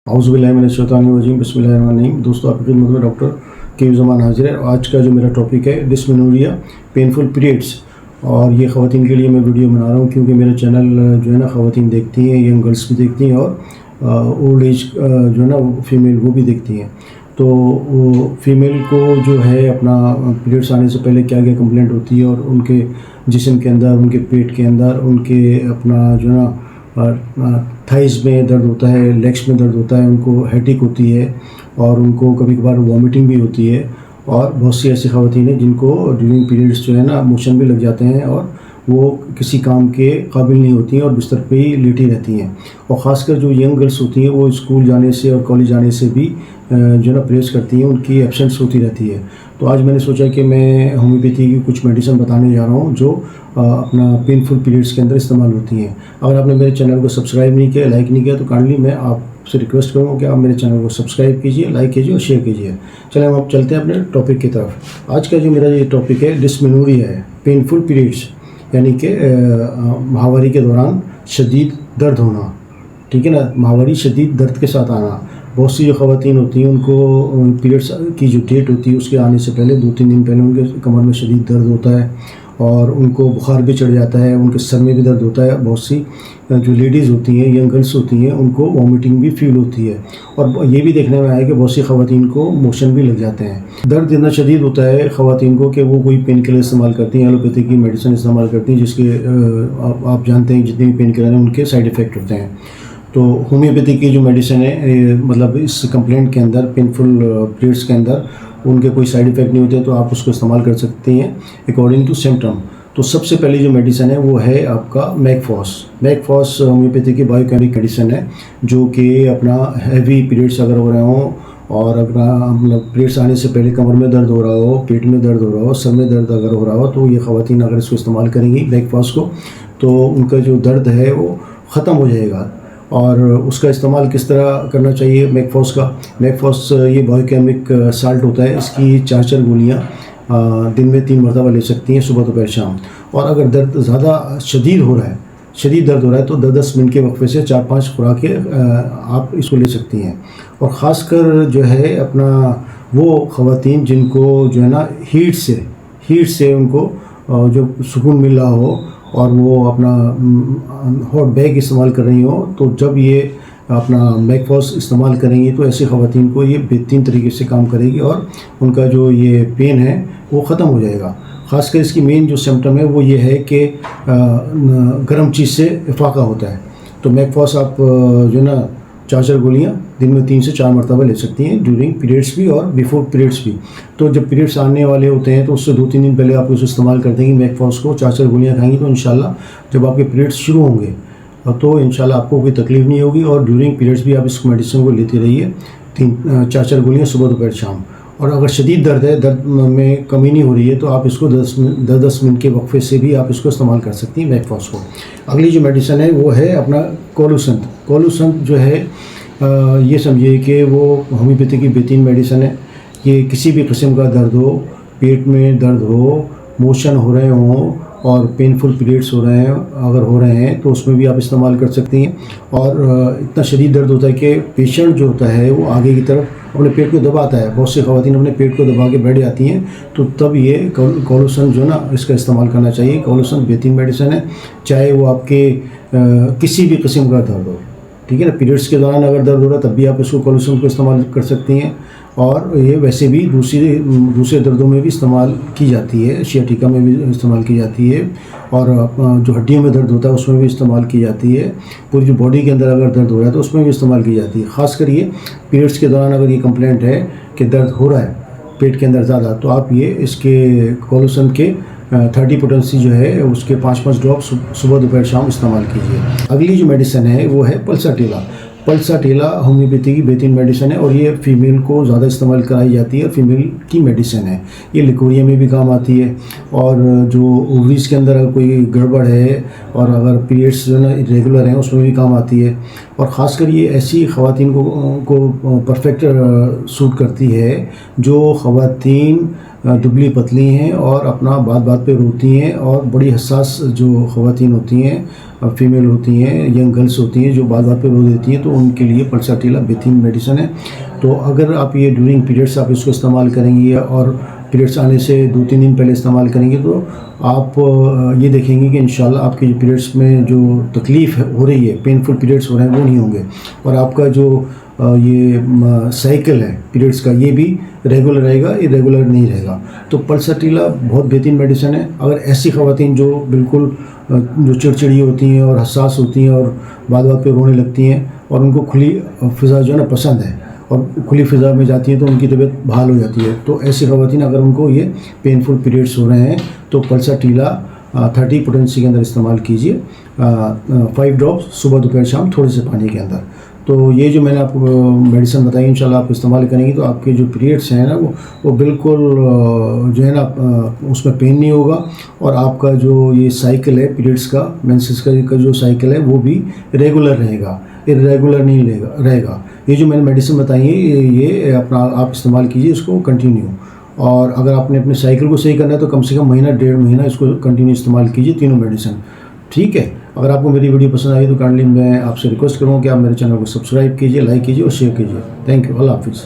औज़ुबिल्लाहिमिनश्शैतानिर्रजीम बिस्मिल्लाहिर्रहमानिर्रहीम। दोस्तों, आपकी खिदमत में डॉक्टर के ज़मान हाजिर है। आज का जो मेरा टॉपिक है डिस्मेनोरिया, पेनफुल पीरियड्स। और ये ख़वातीन के लिए मैं वीडियो बना रहा हूँ क्योंकि मेरा चैनल जो है ना ख़वातीन देखती हैं, यंग गर्ल्स भी देखती हैं और ओल्ड एज जो है ना फीमेल वो भी देखती हैं। तो वो फीमेल को जो है अपना पीरियड्स आने से पहले क्या क्या कंप्लेंट होती है और उनके जिस्म के अंदर, उनके पेट के अंदर, उनके अपना जो है ना थाइस में दर्द होता है, लेग्स में दर्द होता है, उनको हेडेक होती है और उनको कभी कभार वॉमिटिंग भी होती है। और बहुत सी ऐसी ख़वातीन हैं जिनको ड्यूरिंग पीरियड्स जो है ना मोशन भी लग जाते हैं और वो किसी काम के काबिल नहीं होती हैं और बिस्तर पे ही लेटी रहती हैं। और ख़ासकर जो यंग गर्ल्स होती हैं वो स्कूल जाने से और कॉलेज जाने से भी जो ना परहेज़ करती हैं, उनकी एब्सेंस होती रहती है। तो आज मैंने सोचा कि मैं होम्योपैथी की कुछ मेडिसिन बताने जा रहा हूँ जो अपना पेनफुल पीरियड्स के अंदर इस्तेमाल होती हैं। अगर आपने मेरे चैनल को सब्सक्राइब नहीं किया, लाइक नहीं किया, तो काइंडली मैं आपसे रिक्वेस्ट करूँगा कि आप मेरे चैनल को सब्सक्राइब कीजिए, लाइक कीजिए और शेयर कीजिए। चलें हम चलते हैं अपने टॉपिक की तरफ। आज का जो मेरा ये टॉपिक है डिस्मेनोरिया है, पेनफुल पीरियड्स, यानी कि माहवारी के दौरान शदीद दर्द होना। ठीक है ना, माहवारी शदीद दर्द के साथ आना। बहुत सी जो ख़वातीन होती हैं उनको पीरियड्स की जो डेट होती है उसके आने से पहले 2-3 दिन पहले उनके कमर में शदीद दर्द होता है और उनको बुखार भी चढ़ जाता है, उनके सर में भी दर्द होता है। बहुत सी जो लेडीज़ होती हैं, यंग गर्ल्स होती हैं, उनको वॉमिटिंग भी फील होती है। और ये भी देखने में आया कि बहुत सी ख़वातीन को मोशन भी लग जाते हैं। दर्द इतना शदीद होता है ख़वातीन को कि वो कोई पेन किलर इस्तेमाल करती हैं, एलोपैथी की मेडिसिन इस्तेमाल करती हैं, जिसके आप जानते हैं जितने भी पेन किलर हैं उनके साइड इफ़ेक्ट होते हैं। तो होम्योपैथी की जो मेडिसिन है मतलब इस कंप्लेंट के अंदर, पेनफुल पीरियड्स के अंदर उनके कोई साइड इफ़ेक्ट नहीं होते, तो आप उसको इस्तेमाल कर सकते हैं अकॉर्डिंग टू सिम्टम। तो सबसे पहली जो मेडिसिन है वो है आपका मैकफॉस। मैकफॉस होम्योपैथी की बायोकेमिक मेडिसिन है जो कि अपना हैवी पीरियड्स अगर हो रहे हों और अगर मतलब पीरियड्स आने से पहले कमर में दर्द हो रहा हो, पेट में दर्द हो रहा हो, सर में दर्द अगर हो रहा हो, तो ये ख़वातीन अगर इसको इस्तेमाल करेंगी मैकफॉस को, तो उनका जो दर्द है वो ख़त्म हो जाएगा। और उसका इस्तेमाल किस तरह करना चाहिए मैकफॉस का? मैकफॉस ये बायोकेमिक साल्ट होता है, इसकी 4 गोलियाँ दिन में 3 मरतबा ले सकती हैं, सुबह दोपहर शाम। और अगर दर्द ज़्यादा शदीद हो रहा है, शदीद दर्द हो रहा है, तो 10-10 मिनट के वक्फे से 4-5 खुराकें आप इसको ले सकती हैं। और ख़ासकर जो है अपना वो ख़वातीन जिनको जो है ना हीट से उनको जो सुकून मिल रहा हो और वो अपना हॉट बैग इस्तेमाल कर रही हो, तो जब ये अपना मैकफॉस इस्तेमाल करेंगी तो ऐसी ख़वातीन को ये बेहतरीन तरीके से काम करेगी और उनका जो ये पेन है वो ख़त्म हो जाएगा। ख़ासकर इसकी मेन जो सिम्टम है वो ये है कि गर्म चीज़ से इफाका होता है। तो मैकफॉस आप जो ना 4 गोलियाँ दिन में 3 से 4 मरतबा ले सकती हैं, ड्यूरिंग पीरियड्स भी और बिफोर पीरियड्स भी। तो जब पीरियड्स आने वाले होते हैं तो उससे 2-3 दिन पहले आप उसे इस्तेमाल कर देंगी मैकफॉस को, 4 गोलियाँ खाएंगी, तो इंशाल्लाह जब आपके पीरियड्स शुरू होंगे तो इंशाल्लाह आपको कोई तकलीफ़ नहीं होगी। और ड्यूरिंग पीरियड्स भी आप इस मेडिसिन को लेते रहिए, 4 गोलियाँ सुबह दोपहर शाम। और अगर शदीद दर्द है, दर्द में कमी नहीं हो रही है, तो आप इसको 10-10 मिनट के वक्फे से भी आप इसको इस्तेमाल कर सकती हैं मैकफॉस को। अगली जो मेडिसिन है वो है अपना कोलूसेंट। कोलूसेंट जो है ये समझिए कि वो होम्योपैथी की बेहतरीन मेडिसिन है। ये किसी भी किस्म का दर्द हो, पेट में दर्द हो, मोशन हो रहे हों और पेनफुल पीरियड्स हो रहे हैं अगर हो रहे हैं, तो उसमें भी आप इस्तेमाल कर सकती हैं। और इतना शदीद दर्द होता है कि पेशेंट जो होता है वो आगे की तरफ अपने पेट को दबाता है। बहुत सी ख़वातीन अपने पेट को दबा के बैठ जाती हैं, तो तब ये कोलूसेंट जो ना इसका इस्तेमाल करना चाहिए। कोलूसेंट बेहतरीन मेडिसिन है, चाहे वो आपके किसी भी किस्म का दर्द हो। ठीक है ना, पीरियड्स के दौरान अगर दर्द हो रहा है तब भी आप इसको कोलूसेंट को इस्तेमाल कर सकती हैं। और ये वैसे भी दूसरे दर्दों में भी इस्तेमाल की जाती है, शियाटिका में भी इस्तेमाल की जाती है और जो हड्डियों में दर्द होता है उसमें भी इस्तेमाल की जाती है। पूरी जो बॉडी के अंदर अगर दर्द हो रहा है तो उसमें भी इस्तेमाल की जाती है। ख़ासकर ये पीरियड्स के दौरान अगर ये कंप्लेंट है कि दर्द हो रहा है पेट के अंदर ज़्यादा, तो आप ये इसके कोलूसेंट के 30 पोटेंसी जो है उसके 5-5 ड्रॉप सुबह दोपहर शाम इस्तेमाल कीजिए। अगली जो मेडिसिन है वो है पल्साटेला। पल्साटेला होम्योपैथी की बेहतरीन मेडिसिन है और ये फ़ीमेल को ज़्यादा इस्तेमाल कराई जाती है, फीमेल की मेडिसिन है। ये लिकोरिया में भी काम आती है और जो ओवरीज़ के अंदर अगर कोई गड़बड़ है और अगर पीरियड्स जो है ना इरेगुलर हैं उसमें भी काम आती है। और ख़ासकर ये ऐसी ख़वातीन को परफेक्ट सूट करती है जो ख़वातीन दुबली पतली हैं और अपना बात बात पे रोती हैं, और बड़ी हसास जो ख़वातीन होती हैं, फीमेल होती हैं, यंग गर्ल्स होती हैं जो बात बात पे रो देती हैं, तो उनके लिए पल्साटीला बेहतरीन मेडिसिन है। तो अगर आप ये ड्यूरिंग पीरियड्स आप इसको इस्तेमाल करेंगी और पीरियड्स आने से 2-3 दिन पहले इस्तेमाल करेंगे, तो आप ये देखेंगे कि इंशाल्लाह आपके पीरियड्स में जो तकलीफ़ हो रही है, पेनफुल पीरियड्स हो रहे हैं, वो नहीं होंगे, और आपका जो ये साइकिल है पीरियड्स का, ये भी रेगुलर रहेगा, इरेगुलर नहीं रहेगा। तो पल्साटीला बहुत बेहतरीन मेडिसिन है। अगर ऐसी ख़वातीन जो बिल्कुल जो चिड़चिड़ी होती हैं और हसास होती हैं और बात बात पे रोने लगती हैं, और उनको खुली फ़िज़ा जो है ना पसंद है, और खुली फ़िज़ा में जाती हैं तो उनकी तबीयत बहाल हो जाती है, तो ऐसी ख़वातीन अगर उनको ये पेनफुल पीरियड्स हो रहे हैं तो पल्साटीला 30 पोटेंसी के अंदर इस्तेमाल कीजिए, 5 ड्रॉप्स सुबह दोपहर शाम थोड़े से पानी के अंदर। तो ये जो मैंने आपको मेडिसिन बताई, इंशाल्लाह आप इस्तेमाल करेंगी तो आपके जो पीरियड्स हैं ना वो बिल्कुल जो है ना उसमें पेन नहीं होगा, और आपका जो ये साइकिल है पीरियड्स का, मेंसेस का जो साइकिल है वो भी रेगुलर रहेगा, इरेगुलर नहीं रहेगा। ये जो मैंने मेडिसिन बताई है ये अपना आप इस्तेमाल कीजिए इसको कंटिन्यू, और अगर आपने अपने साइकिल को सही करना है तो कम से कम महीना 1.5 महीना इसको कंटिन्यू इस्तेमाल कीजिए, तीनों मेडिसिन। ठीक है, अगर आपको मेरी वीडियो पसंद आई तो काइंडली मैं आपसे रिक्वेस्ट करूँगा कि आप मेरे चैनल को सब्सक्राइब कीजिए, लाइक कीजिए और शेयर कीजिए। थैंक यू, अल्लाह हाफिज़।